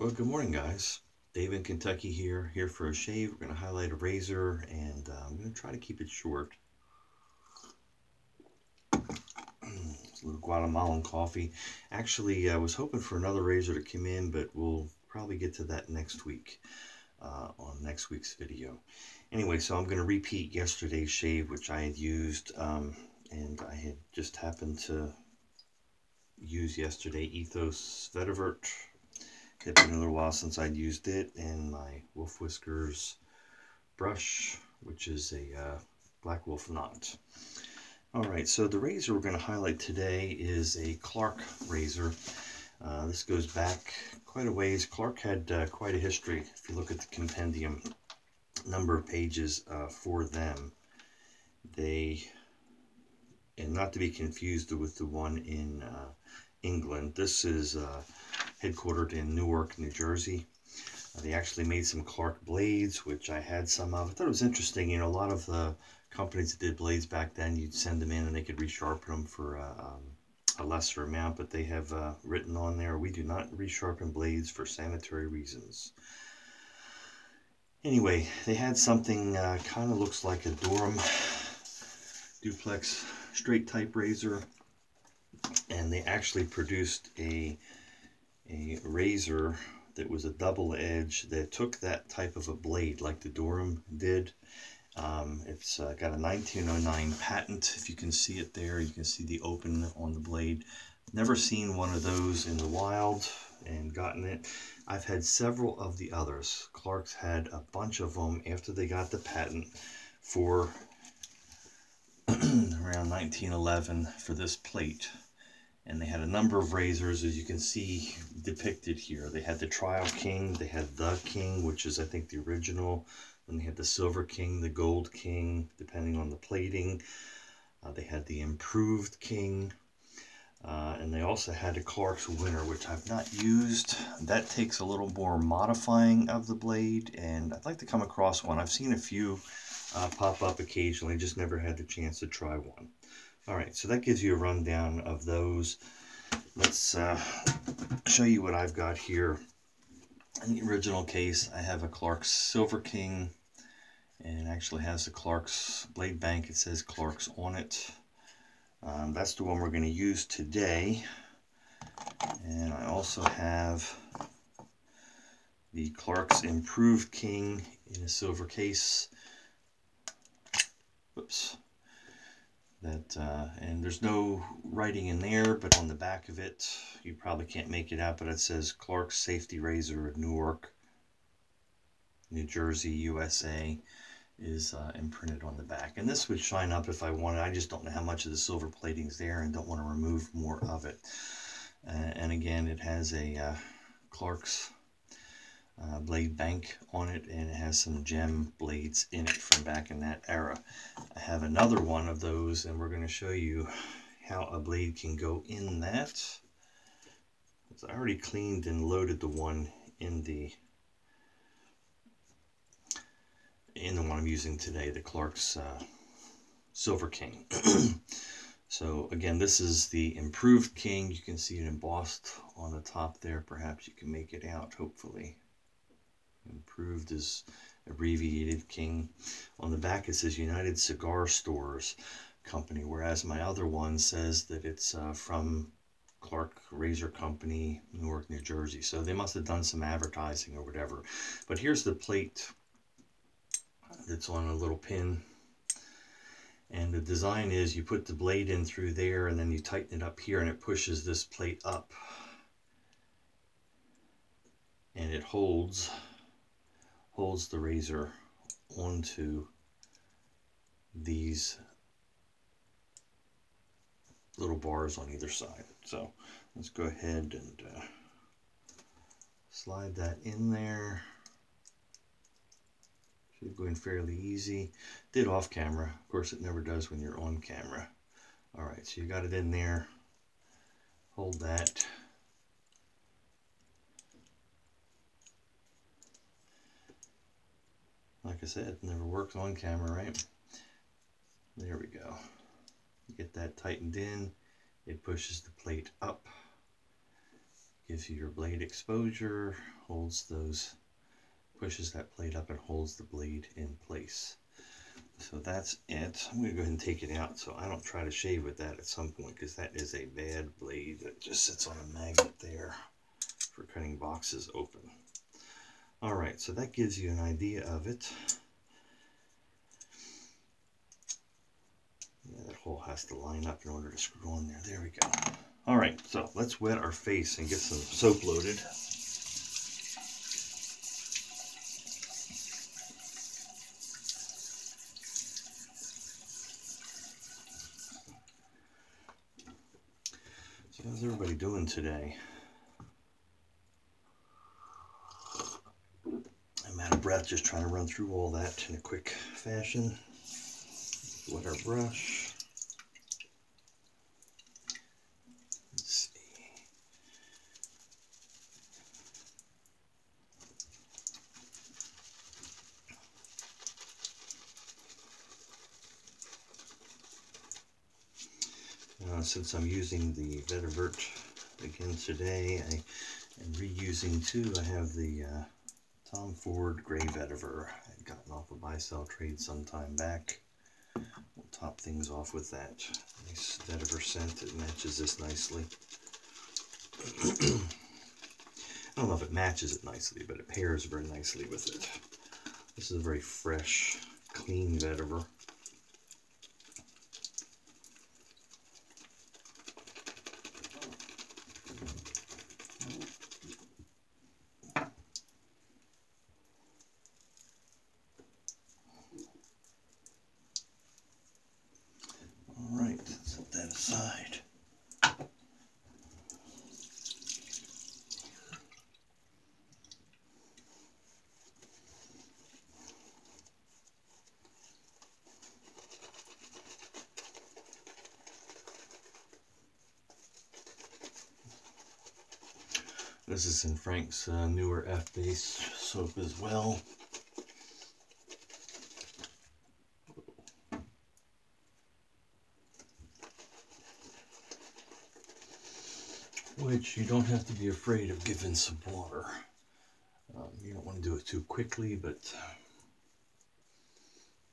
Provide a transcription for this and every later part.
Well, good morning, guys. Dave in Kentucky here for a shave. We're going to highlight a razor, and I'm going to try to keep it short. It's a little Guatemalan coffee. Actually, I was hoping for another razor to come in, but we'll probably get to that next week on next week's video. Anyway, so I'm going to repeat yesterday's shave, which I had used, and I had just happened to use yesterday Ethos Vetivert. It had been a little while since I'd used it, and my Wolf Whiskers brush, which is a Black Wolf knot. Alright, so the razor we're going to highlight today is a Clark razor. This goes back quite a ways. Clark had quite a history. If you look at the compendium, number of pages for them. They, and not to be confused with the one in England, this is headquartered in Newark, New Jersey. They actually made some Clark blades, which I had some of. I thought it was interesting. You know, a lot of the companies that did blades back then, you'd send them in and they could resharpen them for a lesser amount, but they have written on there, we do not resharpen blades for sanitary reasons. Anyway, they had something kind of looks like a Durham duplex straight type razor, and they actually produced a razor that was a double edge that took that type of a blade like the Durham did. It's got a 1909 patent. If you can see it there, you can see the open on the blade. Never seen one of those in the wild and gotten it. I've had several of the others. Clark's had a bunch of them after they got the patent for around 1911 for this plate. And they had a number of razors, as you can see depicted here. They had the Trial King, they had the King, which is I think the original. Then they had the Silver King, the Gold King, depending on the plating. They had the Improved King. And they also had a Clark's Winner, which I've not used. That takes a little more modifying of the blade, and I'd like to come across one. I've seen a few pop up occasionally, just never had the chance to try one. Alright, so that gives you a rundown of those. Let's show you what I've got here. In the original case, I have a Clark's Silver King, and it actually has the Clark's blade bank. It says Clark's on it. That's the one we're going to use today. And I also have the Clark's Improved King in a silver case. Whoops. And there's no writing in there, but on the back of it, you probably can't make it out, but it says Clark's Safety Razor of Newark, New Jersey, USA is imprinted on the back. And this would shine up if I wanted. I just don't know how much of the silver plating is there and don't want to remove more of it. And again, it has a Clark's blade bank on it, and it has some gem blades in it from back in that era. I have another one of those, and we're going to show you how a blade can go in that. I already cleaned and loaded the one in the one I'm using today, the Clark's Silver King. So again, this is the Improved King. You can see it embossed on the top there. Perhaps you can make it out, hopefully. Improved is abbreviated King. On the back it says United Cigar Stores Company, whereas my other one says that it's from Clark Razor Company, Newark, New Jersey. So they must have done some advertising or whatever. But here's the plate that's on a little pin. And the design is you put the blade in through there, and then you tighten it up here, and it pushes this plate up. And it holds the razor onto these little bars on either side. So let's go ahead and slide that in there. Should go in fairly easy. Did off camera. Of course, it never does when you're on camera. Alright, so you got it in there. Hold that. Like I said, it never works on camera, right? There we go. Get that tightened in. It pushes the plate up. gives you your blade exposure, holds those, pushes that blade up and holds the blade in place. So that's it. I'm going to go ahead and take it out so I don't try to shave with that at some point, because that is a bad blade that just sits on a magnet there for cutting boxes open. Alright, so that gives you an idea of it. Yeah, that hole has to line up in order to screw on there. There we go. Alright, so let's wet our face and get some soap loaded. So how's everybody doing today? I'm out of breath just trying to run through all that in a quick fashion. Wet our brush. Let's see. Since I'm using the Vetivert again today, I am reusing too. I have the Tom Ford Gray Vetiver. I'd gotten off a buy-sell trade some time back. We'll top things off with that. Nice Vetiver scent. It matches this nicely. I don't know if it matches it nicely, but it pairs very nicely with it. This is a very fresh, clean Vetiver. Alright, set that aside. This is in Frank's newer F-base soap as well. Which you don't have to be afraid of giving some water. You don't want to do it too quickly, but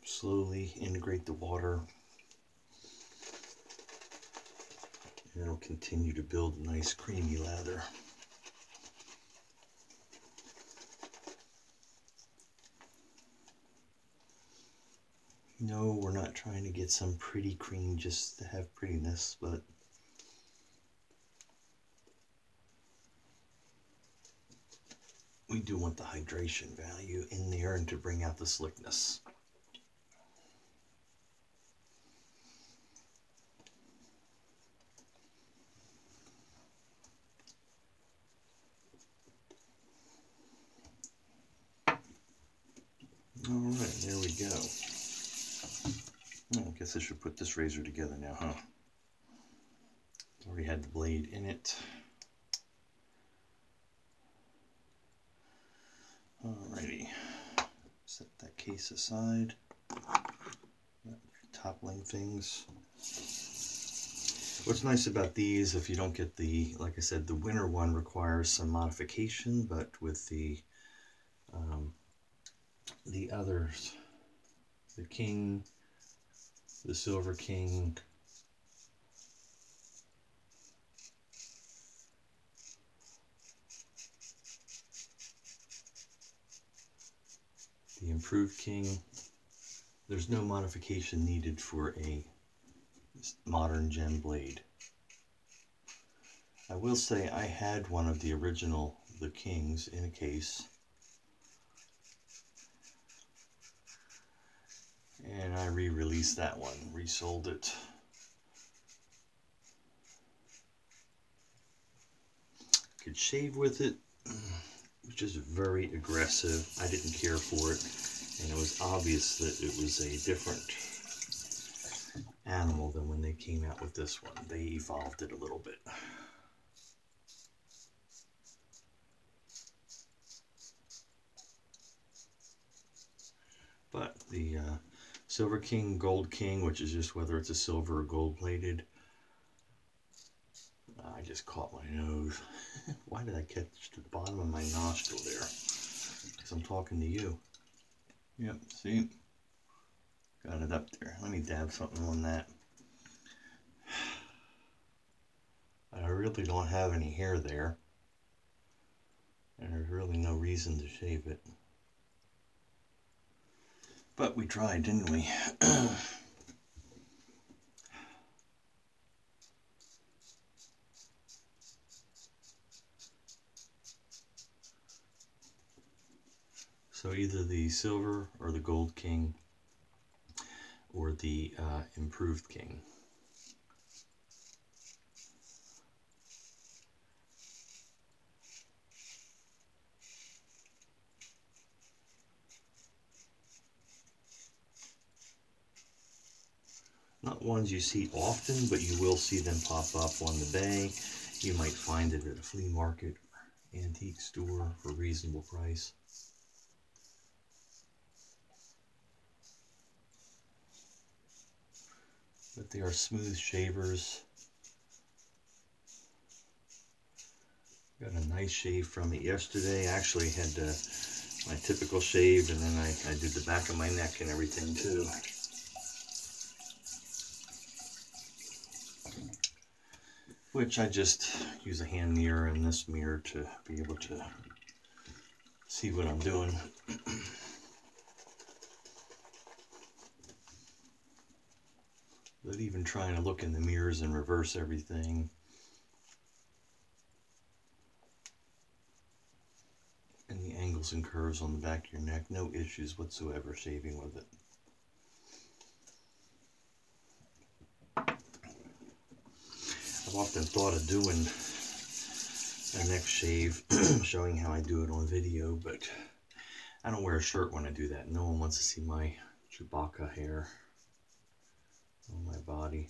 slowly integrate the water. And it'll continue to build a nice creamy lather. No, we're not trying to get some pretty cream just to have prettiness, but we do want the hydration value in there and to bring out the slickness. Alright, there we go. I guess I should put this razor together now, huh? Already had the blade in it. Alrighty, set that case aside. Toppling things. What's nice about these, if you don't get the, like I said, the winter one requires some modification, but with the others, the King, the Silver King, the Improved King, there's no modification needed for a modern gem blade. I will say I had one of the original, the Kings, in a case. And I re-released that one, resold it. Could shave with it, which is very aggressive. I didn't care for it, and it was obvious that it was a different animal than when they came out with this one. They evolved it a little bit. But the Silver King, Gold King, which is just whether it's a silver or gold plated, I just caught my nose. Why did I catch the bottom of my nostril there? Because I'm talking to you. Yep, see? Got it up there. Let me dab something on that. I really don't have any hair there. And there's really no reason to shave it. But we tried, didn't we? So either the Silver or the Gold King or the Improved King. Not ones you see often, but you will see them pop up on the bay. You might find it at a flea market or antique store for a reasonable price. But they are smooth shavers. Got a nice shave from it yesterday. I actually had my typical shave, and then I did the back of my neck and everything too. Which I just use a hand mirror and this mirror to be able to see what I'm doing. But even trying to look in the mirrors and reverse everything. And the angles and curves on the back of your neck, no issues whatsoever shaving with it. I've often thought of doing a neck shave, showing how I do it on video, but I don't wear a shirt when I do that. No one wants to see my Chewbacca hair on my body.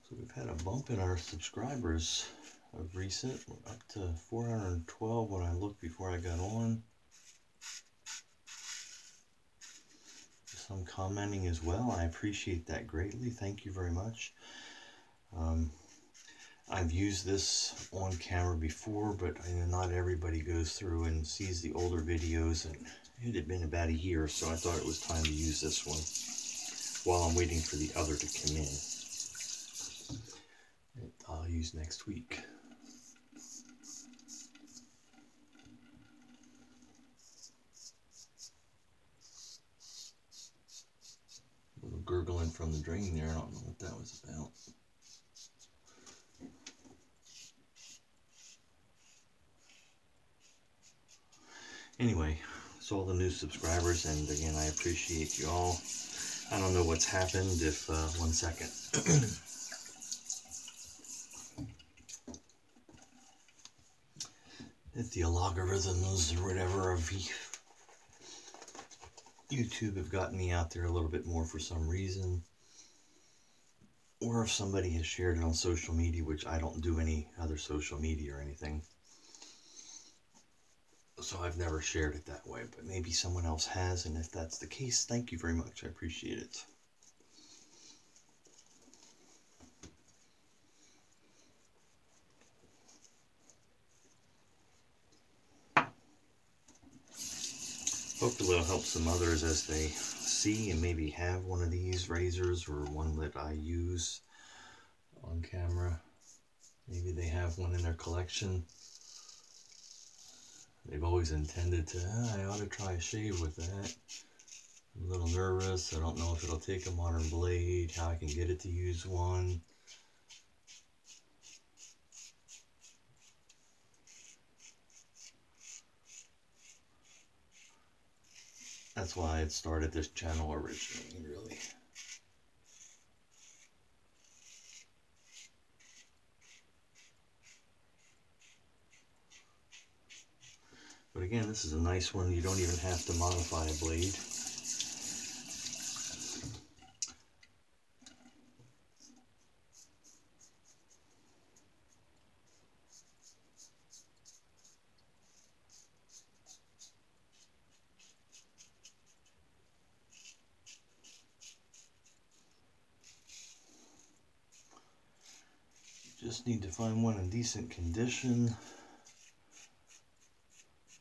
So we've had a bump in our subscribers of recent. We're up to 412 when I looked before I got on. Some commenting as well. I appreciate that greatly. Thank you very much. I've used this on camera before, but I know not everybody goes through and sees the older videos, and it had been about a year, so I thought it was time to use this one while I'm waiting for the other to come in. I'll use next week. A little gurgling from the drain there. I don't know what that was about. Anyway, it's all the new subscribers, and again, I appreciate you all. I don't know what's happened. If one second. If the algorithms or whatever of YouTube have gotten me out there a little bit more for some reason, or if somebody has shared it on social media, which I don't do any other social media or anything, so I've never shared it that way, but maybe someone else has, and if that's the case, thank you very much. I appreciate it. Hopefully it'll help some others as they see and maybe have one of these razors or one that I use on camera. Maybe they have one in their collection. They've always intended to, I ought to try a shave with that. I'm a little nervous. I don't know if it'll take a modern blade, how I can get it to use one. That's why I had started this channel originally, really. But again, this is a nice one. You don't even have to modify a blade. Just need to find one in decent condition.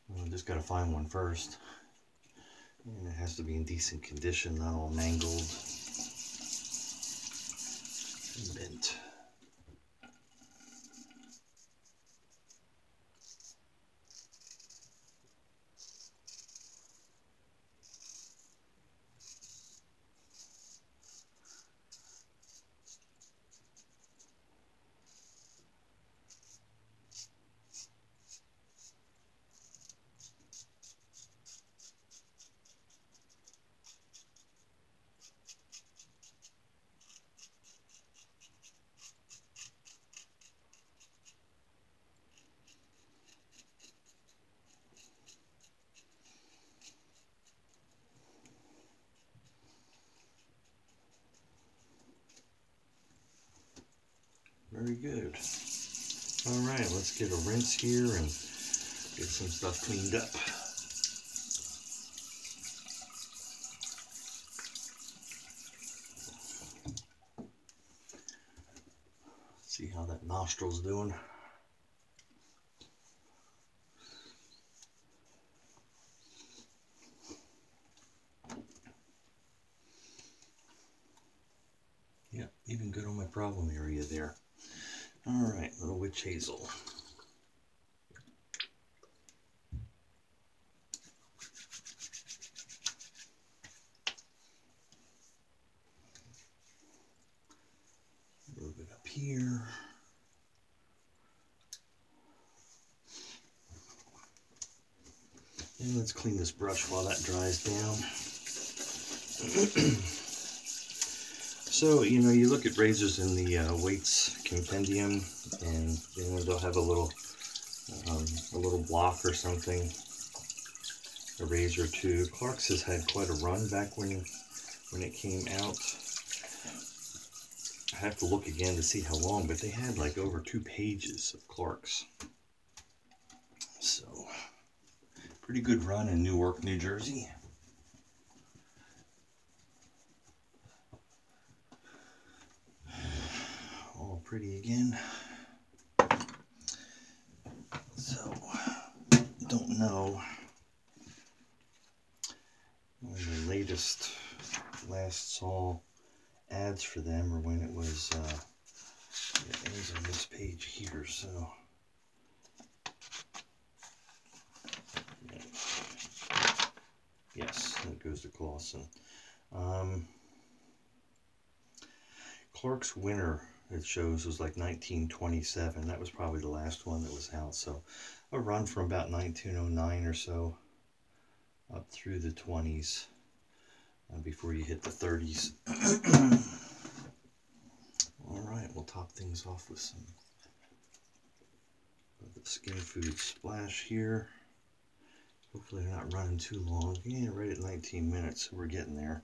Well, I just got to find one first. And it has to be in decent condition, not all mangled and bent. Very good. All right, let's get a rinse here and get some stuff cleaned up. See how that nostril's doing. Yep, even good on my problem area there. All right, little witch hazel. A little bit up here. And let's clean this brush while that dries down. So, you know, you look at razors in the weights compendium, and you know they'll have a little block or something, a razor or two. Clark's has had quite a run back when it came out. I have to look again to see how long, but they had like over 2 pages of Clark's. So, pretty good run in Newark, New Jersey. All pretty again. So, don't know when the last saw ads for them, or when it was it ends on this page here. So yes, that goes to Clausen. Clark's winner, it shows, was like 1927. That was probably the last one that was out. So a run from about 1909 or so up through the 20s before you hit the 30s. All right, we'll top things off with some of the Skin Food Splash here. Hopefully they're not running too long. Yeah, right at 19 minutes, so we're getting there.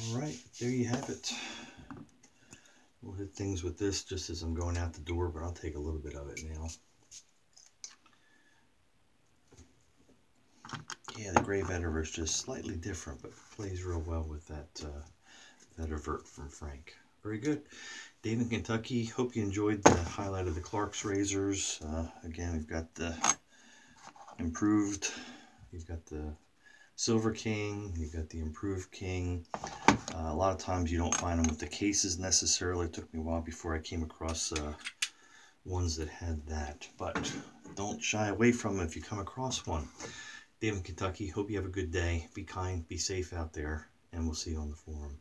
All right, there you have it. We'll hit things with this just as I'm going out the door, but I'll take a little bit of it now. Yeah, the gray Vetiver is just slightly different, but plays real well with that Vetivert from Frank. Very good. Dave in Kentucky, hope you enjoyed the highlight of the Clark's razors. Again, we've got the improved, you've got the Silver King, you've got the improved King. A lot of times you don't find them with the cases necessarily. It took me a while before I came across ones that had that, but don't shy away from them if you come across one. Dave in Kentucky, hope you have a good day. Be kind, be safe out there, and we'll see you on the forum.